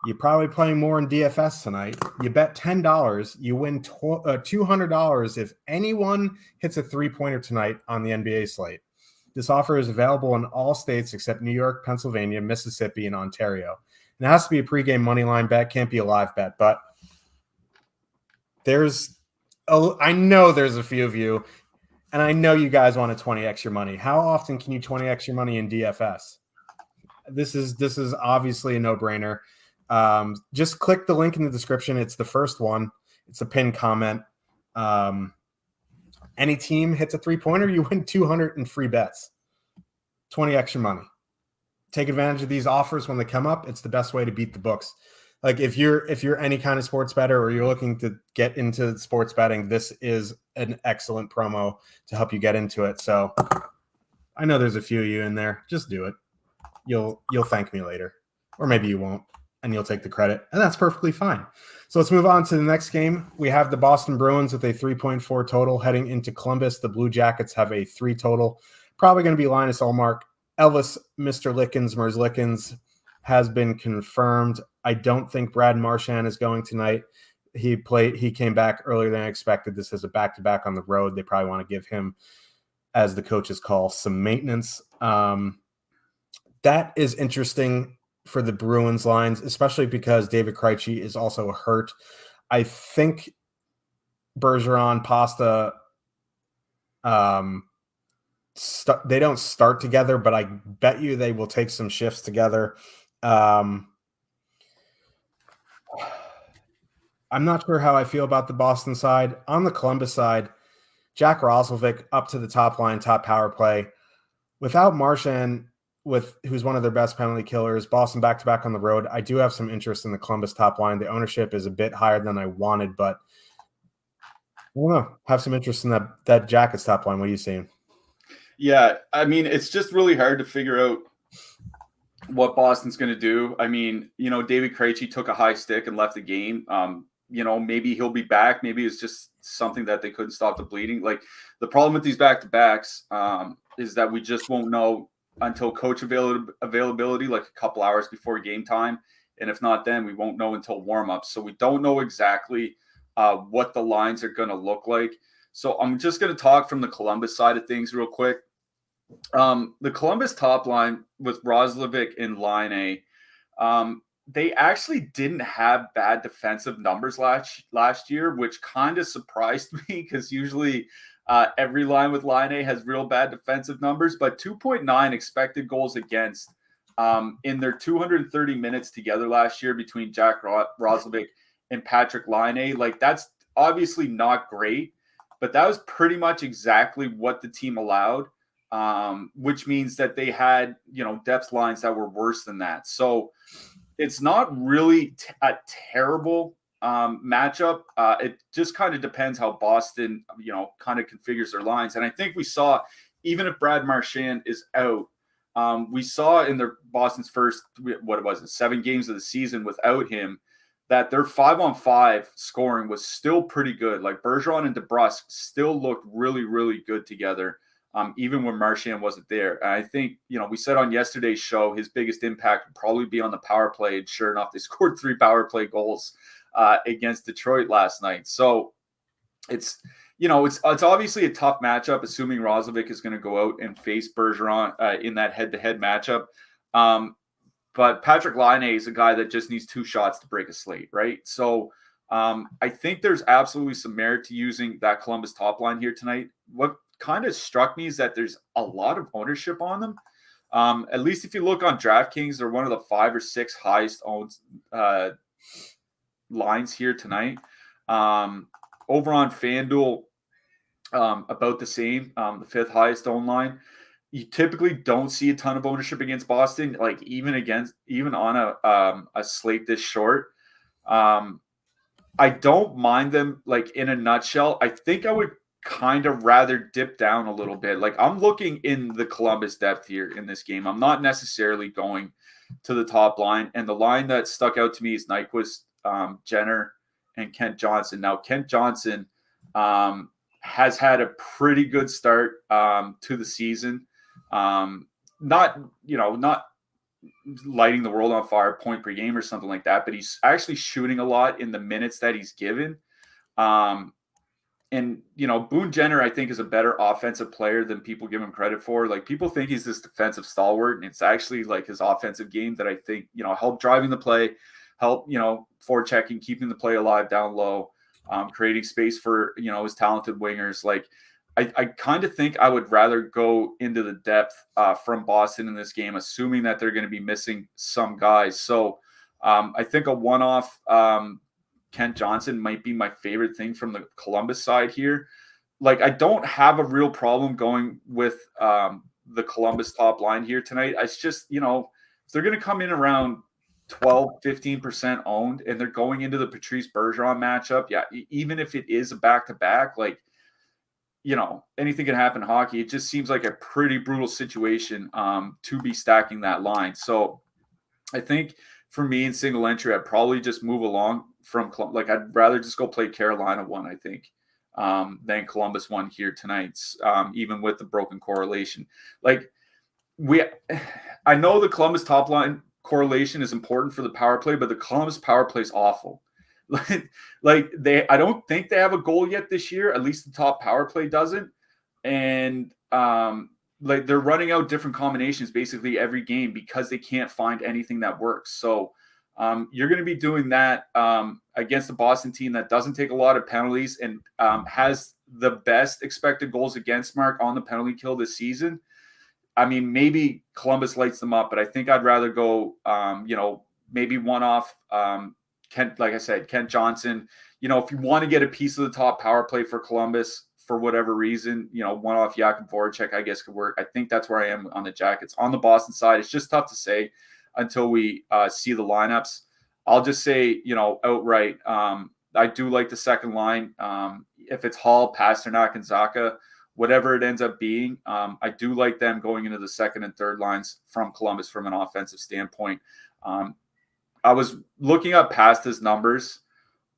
You're probably playing more in DFS tonight. You bet $10, you win $200 if anyone hits a three-pointer tonight on the NBA slate. This offer is available in all states except New York, Pennsylvania, Mississippi, and Ontario. And it has to be a pregame money line bet, can't be a live bet. But I know there's a few of you, and I know you guys want to 20x your money. How often can you 20x your money in DFS? This is obviously a no-brainer. Just click the link in the description. It's the first one. It's a pinned comment. Any team hits a three-pointer, you win 200 in free bets. 20 extra money. Take advantage of these offers when they come up. It's the best way to beat the books. Like if you're any kind of sports bettor or you're looking to get into sports betting, this is an excellent promo to help you get into it. So I know there's a few of you in there. Just do it. You'll thank me later. Or maybe you won't, and you'll take the credit. And that's perfectly fine. So let's move on to the next game. We have the Boston Bruins with a 3.4 total heading into Columbus. The Blue Jackets have a 3 total. Probably going to be Linus Ullmark. Elvis, Mr. Merzlikins has been confirmed. I don't think Brad Marchand is going tonight. He came back earlier than I expected. This is a back-to-back on the road. They probably want to give him, as the coaches call, some maintenance. That is interesting for the Bruins lines, especially because David Krejci is also hurt. I think Bergeron, Pasta, they don't start together, but I bet you they will take some shifts together. I'm not sure how I feel about the Boston side. On the Columbus side, Jack Roslovic up to the top line, top power play. Without Marchand, who's one of their best penalty killers, Boston back-to-back on the road, I do have some interest in the Columbus top line. The ownership is a bit higher than I wanted, but I don't know. Have some interest in that Jackets top line. What are you seeing? Yeah, I mean, it's just really hard to figure out what Boston's going to do. I mean, David Krejci took a high stick and left the game. Maybe he'll be back. Maybe it's just something that they couldn't stop the bleeding. Like the problem with these back-to-backs is that we just won't know until coach availability, like a couple hours before game time. And if not, then we won't know until warm-ups. So we don't know exactly what the lines are going to look like. So I'm just going to talk from the Columbus side of things real quick. The Columbus top line with Roslovic and Line A, they actually didn't have bad defensive numbers last year, which kind of surprised me because usually every line with Line A has real bad defensive numbers, but 2.9 expected goals against in their 230 minutes together last year between Jack Roslovic and Patrick Line. Like that's obviously not great, but that was pretty much exactly what the team allowed, which means that they had, depth lines that were worse than that. So it's not really a terrible matchup. It just kind of depends how Boston, kind of configures their lines. And I think we saw, even if Brad Marchand is out, we saw in Boston's first, 7 games of the season without him, that their 5-on-5 scoring was still pretty good. Like Bergeron and DeBrusk still looked really, really good together, even when Marchand wasn't there. And I think, we said on yesterday's show, his biggest impact would probably be on the power play. And sure enough, they scored 3 power play goals against Detroit last night. So it's obviously a tough matchup, assuming Roslovic is going to go out and face Bergeron in that head-to-head matchup. But Patrick Line is a guy that just needs 2 shots to break a slate, right? So I think there's absolutely some merit to using that Columbus top line here tonight. What kind of struck me is that there's a lot of ownership on them. At least if you look on DraftKings, they're one of the 5 or 6 highest owned lines here tonight. Over on FanDuel, about the same, the 5th highest owned line. You typically don't see a ton of ownership against Boston, like even on a slate this short. I don't mind them, like in a nutshell. I think I would kind of rather dip down a little bit. Like I'm looking in the Columbus depth here in this game. I'm not necessarily going to the top line. And the line that stuck out to me is Nyquist, Jenner, and Kent Johnson. Now, Kent Johnson has had a pretty good start to the season. Not lighting the world on fire point per game or something like that, but he's actually shooting a lot in the minutes that he's given. And, Boone Jenner, I think, is a better offensive player than people give him credit for. Like, people think he's this defensive stalwart, and it's actually like his offensive game that I think, help driving the play, help, forechecking, keeping the play alive down low, creating space for, his talented wingers. Like, I kind of think I would rather go into the depth from Boston in this game, assuming that they're going to be missing some guys. So I think a one-off Kent Johnson might be my favorite thing from the Columbus side here. Like, I don't have a real problem going with the Columbus top line here tonight. It's just, if they're going to come in around 12, 15% owned and they're going into the Patrice Bergeron matchup, yeah, even if it is a back-to-back, like, anything can happen in hockey. It just seems like a pretty brutal situation to be stacking that line. So I think for me in single entry, I'd probably just move along from, like, I'd rather just go play Carolina one, I think, than Columbus one here tonight, even with the broken correlation. Like, I know the Columbus top line correlation is important for the power play, but the Columbus power play is awful. Like I don't think they have a goal yet this year. At least the top power play doesn't. And like, they're running out different combinations basically every game because they can't find anything that works. So you're going to be doing that against the Boston team that doesn't take a lot of penalties and has the best expected goals against mark on the penalty kill this season. I mean, maybe Columbus lights them up, but I think I'd rather go, maybe one off Kent, like I said, Kent Johnson. If you want to get a piece of the top power play for Columbus for whatever reason, one off Jakub Voracek, I guess, could work. I think that's where I am on the Jackets. On the Boston side, it's just tough to say until we see the lineups. I'll just say, outright, I do like the second line. If it's Hall, Pasternak, and Zacha, whatever it ends up being, I do like them going into the second and third lines from Columbus from an offensive standpoint. I was looking up past his numbers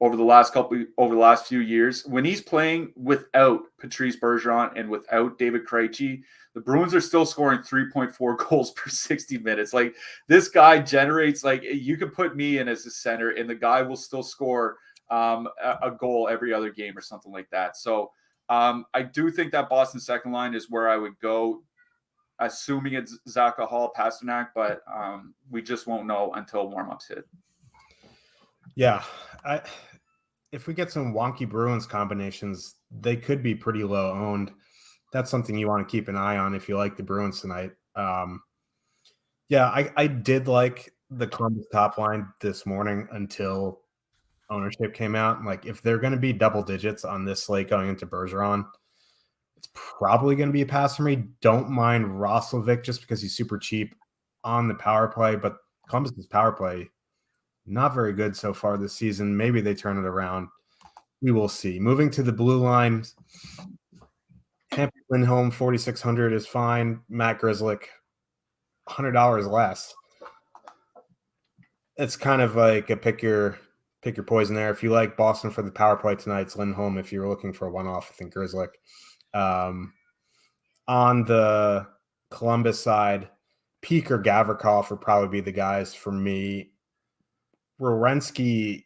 over the last few years. When he's playing without Patrice Bergeron and without David Krejci, the Bruins are still scoring 3.4 goals per 60 minutes. Like, this guy generates, like, you could put me in as a center and the guy will still score a goal every other game or something like that. So I do think that Boston second line is where I would go, assuming it's Zacha, Hall, Pasternak, but we just won't know until warmups hit. Yeah. If we get some wonky Bruins combinations, they could be pretty low owned. That's something you want to keep an eye on if you like the Bruins tonight. I did like the Columbus top line this morning until ownership came out. Like, if they're going to be double digits on this slate going into Bergeron, it's probably going to be a pass for me. Don't mind Roslovic just because he's super cheap on the power play, but Columbus's power play, not very good so far this season. Maybe they turn it around. We will see. Moving to the blue line, Hampton Lindholm, 4,600 is fine. Matt Grzelcyk, $100 less. It's kind of like a pick your poison there. If you like Boston for the power play tonight, it's Lindholm. If you're looking for a one-off, I think Grzelcyk. On the Columbus side, Peak or Gavrikov would probably be the guys for me. Werenski,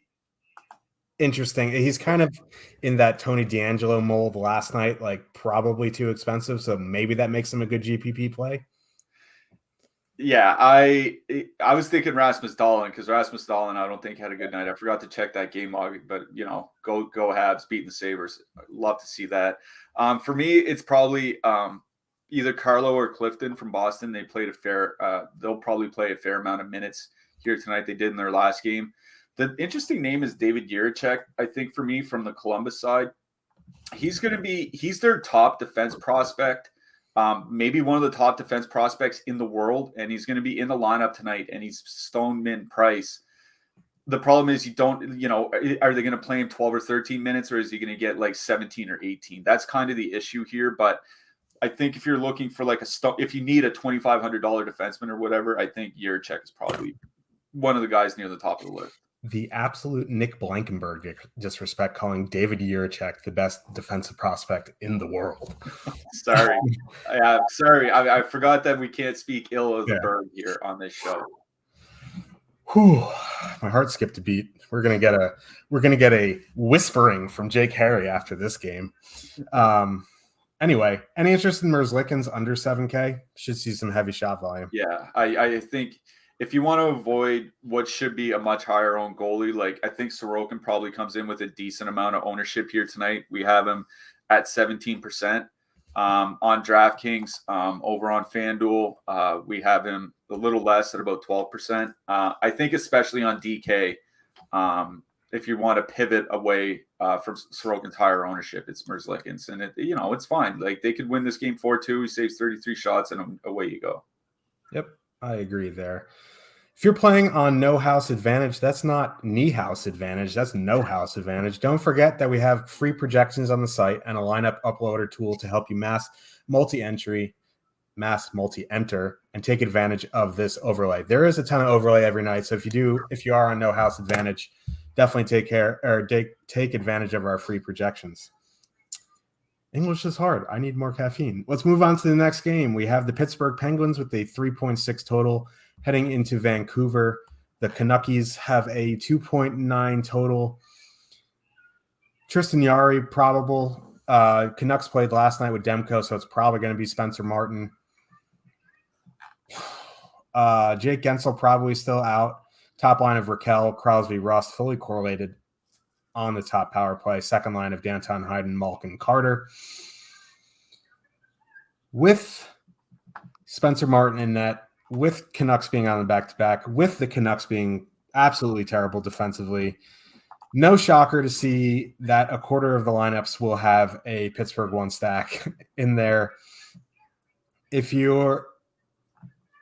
interesting. He's kind of in that Tony DeAngelo mold last night, like probably too expensive. So maybe that makes him a good GPP play. Yeah, I was thinking Rasmus Dahlin, because Rasmus Dahlin I don't think had a good night. I forgot to check that game log, but go Habs beating the Sabres. I'd love to see that. For me, it's probably either Carlo or Clifton from Boston. They played they'll probably play a fair amount of minutes here tonight. They did in their last game. The interesting name is David Jiricek, I think, for me, from the Columbus side. He's their top defense prospect. Maybe one of the top defense prospects in the world, and he's going to be in the lineup tonight, and he's stone mint price. The problem is, are they going to play him 12 or 13 minutes, or is he going to get like 17 or 18? That's kind of the issue here. But I think if you're looking for if you need a $2,500 defenseman or whatever, I think Jiricek is probably one of the guys near the top of the list. the absolute Nick Blankenberg disrespect, calling David Jiricek the best defensive prospect in the world. Sorry. Sorry. I forgot that we can't speak ill of the bird here on this show. Whew, my heart skipped a beat. We're gonna get a whispering from Jake Harry after this game. Anyway, any interest in Merzlikins under 7K? Should see some heavy shot volume. Yeah, I think if you want to avoid what should be a much higher owned goalie, like I think Sorokin probably comes in with a decent amount of ownership here tonight. We have him at 17% on DraftKings. Over on FanDuel, we have him a little less at about 12%. I think especially on DK, if you want to pivot away from Sorokin's higher ownership, it's Merzlikins, and it's fine. Like they could win this game 4-2. He saves 33 shots, and away you go. Yep, I agree there. If you're playing on no house advantage, that's not knee house advantage. That's no house advantage. Don't forget that we have free projections on the site and a lineup uploader tool to help you mass multi-enter, and take advantage of this overlay. There is a ton of overlay every night. So if you are on no house advantage, definitely take advantage of our free projections. English is hard. I need more caffeine. Let's move on to the next game. We have the Pittsburgh Penguins with a 3.6 total heading into Vancouver. The Canuckies have a 2.9 total. Tristan Jarry probable. Canucks played last night with Demko, so it's probably going to be Spencer Martin. Jake Gensel probably still out. Top line of Raquel, Crosby, Rust, fully correlated on the top power play. Second line of Danton, Hayden, Malkin, Carter. With Spencer Martin in net, with Canucks being on the back-to-back, with the Canucks being absolutely terrible defensively, no shocker to see that a quarter of the lineups will have a Pittsburgh one stack in there. If you're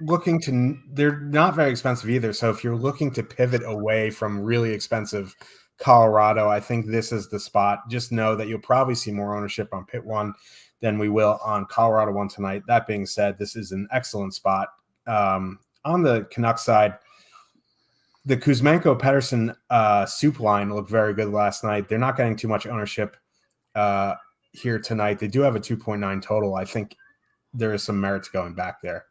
looking to, they're not very expensive either. So if you're looking to pivot away from really expensive Colorado, I think this is the spot. Just know that you'll probably see more ownership on Pitt 1 than we will on Colorado 1 tonight. That being said, this is an excellent spot. On the Canucks side, the Kuzmenko-Pettersson soup line looked very good last night. They're not getting too much ownership here tonight. They do have a 2.9 total. I think there is some merit to going back there.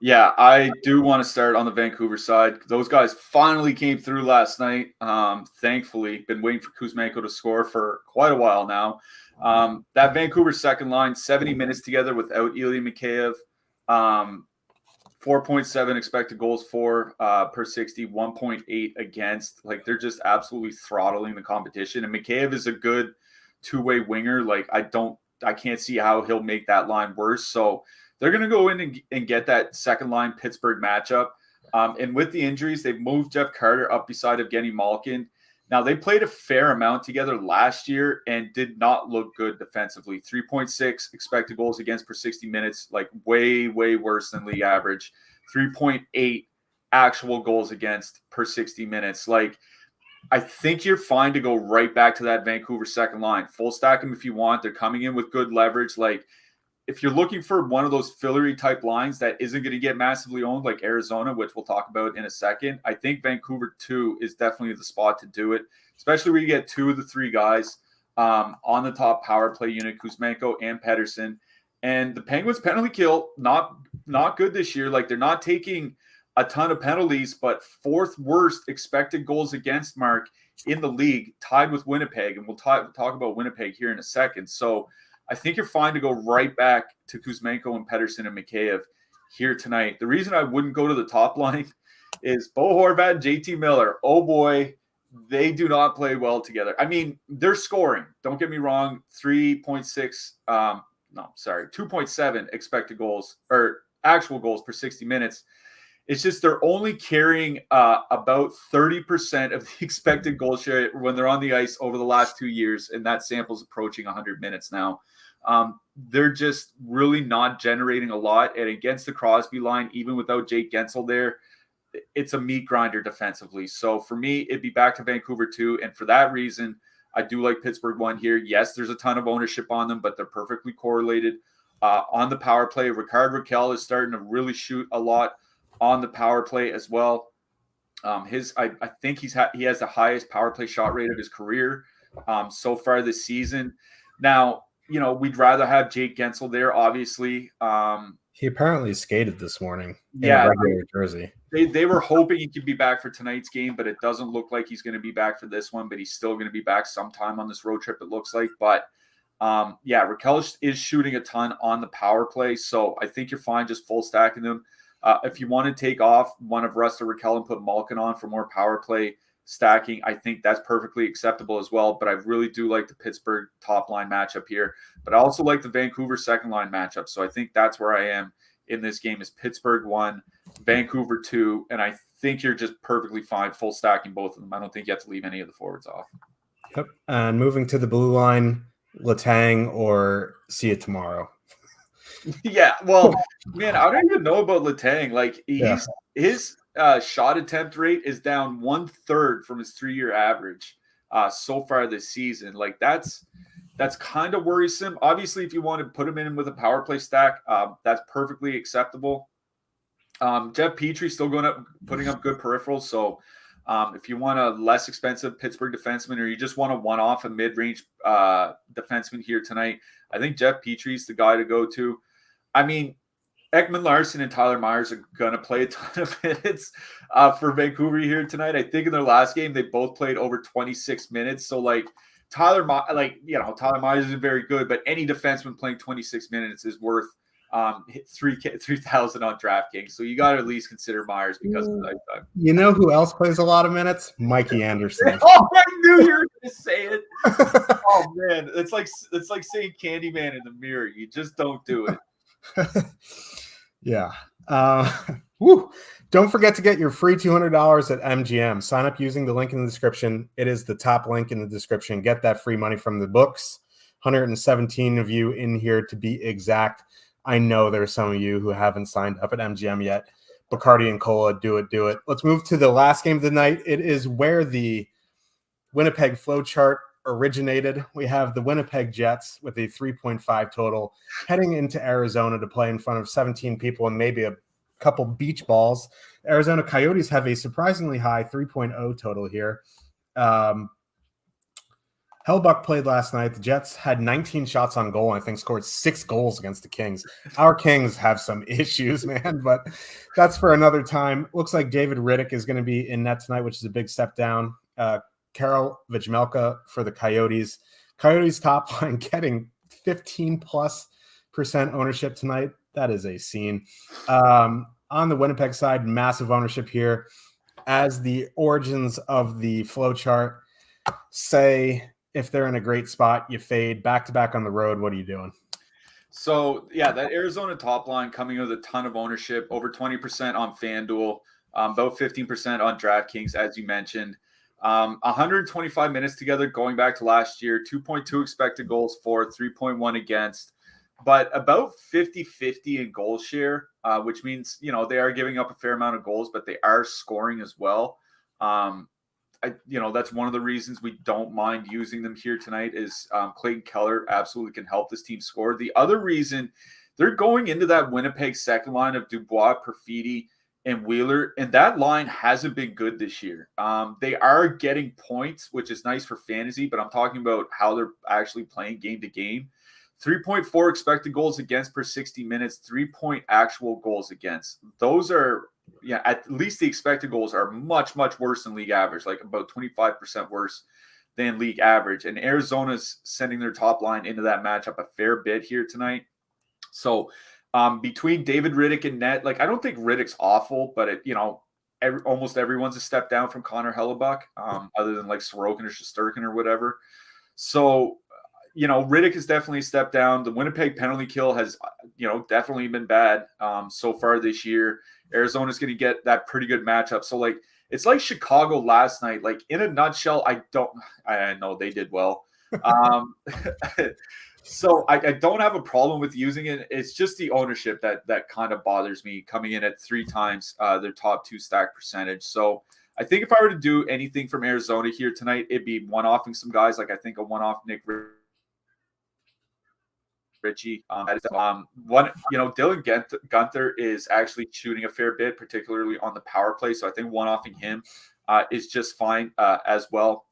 Yeah, I do want to start on the Vancouver side. Those guys finally came through last night. Thankfully, been waiting for Kuzmenko to score for quite a while now. That Vancouver second line, 70 minutes together without Ilya Mikheyev. 4.7 expected goals for per 60, 1.8 against. Like they're just absolutely throttling the competition. And Mikheyev is a good two-way winger. Like I can't see how he'll make that line worse. So they're going to go in and get that second line Pittsburgh matchup. And with the injuries, they've moved Jeff Carter up beside Evgeny Malkin. Now, they played a fair amount together last year and did not look good defensively. 3.6 expected goals against per 60 minutes, like way, way worse than league average. 3.8 actual goals against per 60 minutes. Like, I think you're fine to go right back to that Vancouver second line. Full stack them if you want. They're coming in with good leverage. Like, if you're looking for one of those fillery type lines that isn't going to get massively owned like Arizona, which we'll talk about in a second, I think Vancouver 2 is definitely the spot to do it, especially where you get two of the three guys on the top power play unit, Kuzmenko and Pettersson. And the Penguins penalty kill, not good this year. Like they're not taking a ton of penalties, but fourth worst expected goals against mark in the league, tied with Winnipeg. And we'll talk about Winnipeg here in a second. So I think you're fine to go right back to Kuzmenko and Pettersson and Mikheyev here tonight. The reason I wouldn't go to the top line is Bo Horvat and JT Miller. Oh boy, they do not play well together. I mean, they're scoring. Don't get me wrong. 2.7 expected goals or actual goals per 60 minutes. It's just they're only carrying about 30% of the expected goal share when they're on the ice over the last 2 years, and that sample's approaching 100 minutes now. They're just really not generating a lot, and against the Crosby line, even without Jake Gensel there, it's a meat grinder defensively. So for me, it'd be back to Vancouver 2, and for that reason, I do like Pittsburgh 1 here. Yes, there's a ton of ownership on them, but they're perfectly correlated. On the power play, Rickard Rakell is starting to really shoot a lot on the power play as well. I think he has the highest power play shot rate of his career so far this season. Now, we'd rather have Jake Gensel there, obviously. He apparently skated this morning in Yeah, a regular jersey. They were hoping he could be back for tonight's game, but it doesn't look like he's going to be back for this one. But he's still going to be back sometime on this road trip, it looks like. But Raquel is shooting a ton on the power play, so I think you're fine just full stacking them. If you want to take off one of Russ or Raquel and put Malkin on for more power play stacking, I think that's perfectly acceptable as well. But I really do like the Pittsburgh top line matchup here. But I also like the Vancouver second line matchup. So I think that's where I am in this game is Pittsburgh 1, Vancouver 2, and I think you're just perfectly fine full stacking both of them. I don't think you have to leave any of the forwards off. Yep. And moving to the blue line, Letang or see it tomorrow. Yeah, well, man, I don't even know about Letang. Like his shot attempt rate is down 1/3 from his 3-year average so far this season. Like that's kind of worrisome. Obviously, if you want to put him in with a power play stack, that's perfectly acceptable. Jeff Petrie still putting up good peripherals. So if you want a less expensive Pittsburgh defenseman, or you just want to one-off a mid-range defenseman here tonight, I think Jeff Petrie's the guy to go to. I mean, Ekman Larson and Tyler Myers are going to play a ton of minutes for Vancouver here tonight. I think in their last game, they both played over 26 minutes. So, Tyler Myers isn't very good, but any defenseman playing 26 minutes is worth 3,000 on DraftKings. So you got to at least consider Myers because of the lifetime. You know who else plays a lot of minutes? Mikey Anderson. Oh, I knew you were going to say it. Oh man, it's like saying Candyman in the mirror. You just don't do it. Yeah. Don't forget to get your free $200 at MGM. Sign up using the link in the description. It is the top link in the description. Get that free money from the books. 117 of you in here to be exact. I know there's some of you who haven't signed up at MGM yet. Bacardi and Cola, do it. Let's move to the last game of the night. It is where the Winnipeg flowchart originated. We have the Winnipeg Jets with a 3.5 total heading into Arizona to play in front of 17 people and maybe a couple beach balls. Arizona Coyotes have a surprisingly high 3.0 total here. Hellbuck played last night. The Jets had 19 shots on goal and I think scored 6 goals against the Kings. Our Kings have some issues, man, but that's for another time. Looks like David Riddick is going to be in net tonight, which is a big step down. Karel Vejmelka for the Coyotes. Coyotes top line getting 15+% ownership tonight. That is a scene. On the Winnipeg side, massive ownership here. As the origins of the flow chart say, if they're in a great spot, you fade back-to-back on the road. What are you doing? So, yeah, that Arizona top line coming with a ton of ownership, over 20% on FanDuel, about 15% on DraftKings, as you mentioned. 125 minutes together going back to last year, 2.2 expected goals for, 3.1 against, but about 50-50 in goal share, which means, they are giving up a fair amount of goals, but they are scoring as well. That's one of the reasons we don't mind using them here tonight is Clayton Keller absolutely can help this team score. The other reason they're going into that Winnipeg second line of Dubois, Perfidi, and Wheeler, and that line hasn't been good this year. They are getting points, which is nice for fantasy, but I'm talking about how they're actually playing game to game. 3.4 expected goals against per 60 minutes, 3 actual goals against. Those are, at least the expected goals are much, much worse than league average, like about 25% worse than league average. And Arizona's sending their top line into that matchup a fair bit here tonight. So between David Riddick and net, I don't think Riddick's awful, but almost everyone's a step down from Connor Hellebuck, other than Sorokin or Shesterkin or whatever. So, Riddick is definitely a step down. The Winnipeg penalty kill has, definitely been bad so far this year. Arizona's going to get that pretty good matchup. So, it's like Chicago last night. In a nutshell, I know they did well. So I don't have a problem with using it. It's just the ownership that kind of bothers me, coming in at 3 times their top 2 stack percentage. So I think if I were to do anything from Arizona here tonight, it'd be one-offing some guys. I think a one-off Nick Ritchie. Dylan Guenther is actually shooting a fair bit, particularly on the power play. So I think one-offing him is just fine as well.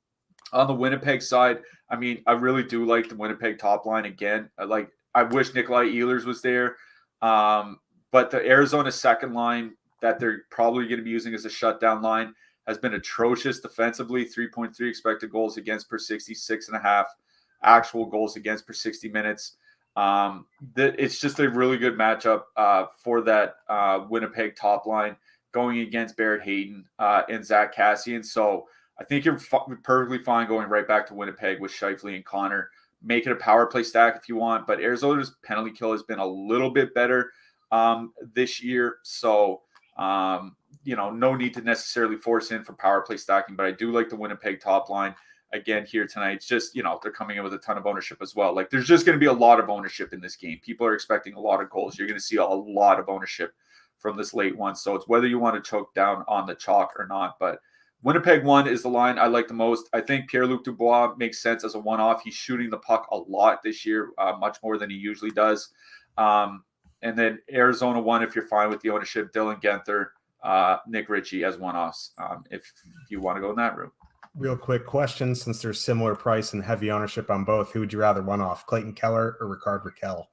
On the Winnipeg side, I mean, I really do like the Winnipeg top line again. I wish Nikolai Ehlers was there. But the Arizona second line that they're probably going to be using as a shutdown line has been atrocious defensively. 3.3 expected goals against per 66.5 actual goals against per 60 minutes. It's just a really good matchup for that Winnipeg top line going against Barrett Hayton and Zach Kassian. So I think you're perfectly fine going right back to Winnipeg with Scheifele and Connor. Make it a power play stack if you want, but Arizona's penalty kill has been a little bit better this year. So, no need to necessarily force in for power play stacking, but I do like the Winnipeg top line again here tonight. It's just, they're coming in with a ton of ownership as well. Like, there's just going to be a lot of ownership in this game. People are expecting a lot of goals. You're going to see a lot of ownership from this late one. So it's whether you want to choke down on the chalk or not, but Winnipeg 1 is the line I like the most. I think Pierre-Luc Dubois makes sense as a one-off. He's shooting the puck a lot this year, much more than he usually does. And then Arizona 1, if you're fine with the ownership, Dylan Guenther, Nick Ritchie as one-offs, if you want to go in that route. Real quick question, since there's similar price and heavy ownership on both, who would you rather one-off, Clayton Keller or Rickard Rakell?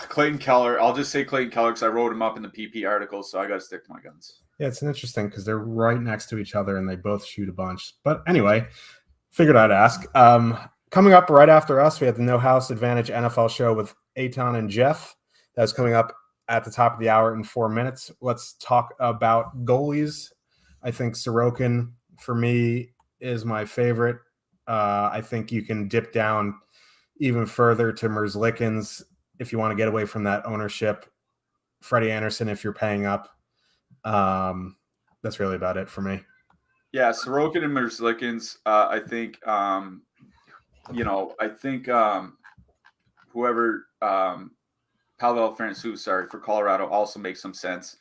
Clayton Keller. I'll just say Clayton Keller because I wrote him up in the PP article, so I got to stick to my guns. Yeah, it's interesting because they're right next to each other and they both shoot a bunch. But anyway, figured I'd ask. Coming up right after us, we have the No House Advantage NFL show with Eitan and Jeff. That's coming up at the top of the hour in 4 minutes. Let's talk about goalies. I think Sorokin, for me, is my favorite. I think you can dip down even further to Merzlikins if you want to get away from that ownership. Freddie Anderson if you're paying up. That's really about it for me. Yeah, Sorokin and Merzlikins, I think, whoever Pavel Francouz, for Colorado also makes some sense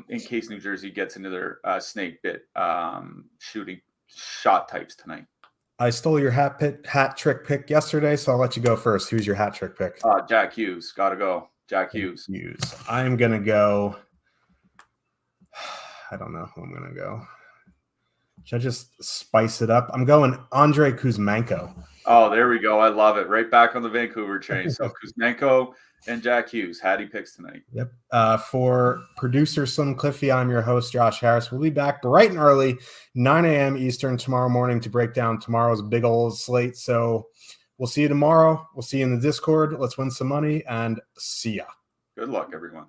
in case New Jersey gets into their snake bit shooting shot types tonight. I stole your hat trick pick yesterday, so I'll let you go first. Who's your hat trick pick? Jack Hughes. Got to go. Jack Hughes. I'm going to go. I don't know who I'm going to go. Should I just spice it up? I'm going Andrei Kuzmenko. Oh, there we go. I love it. Right back on the Vancouver train. So Kuzmenko and Jack Hughes. Hattie picks tonight. Yep. For producer Slim Cliffy, I'm your host, Josh Harris. We'll be back bright and early, 9 a.m. Eastern tomorrow morning to break down tomorrow's big old slate. So we'll see you tomorrow. We'll see you in the Discord. Let's win some money and see ya. Good luck, everyone.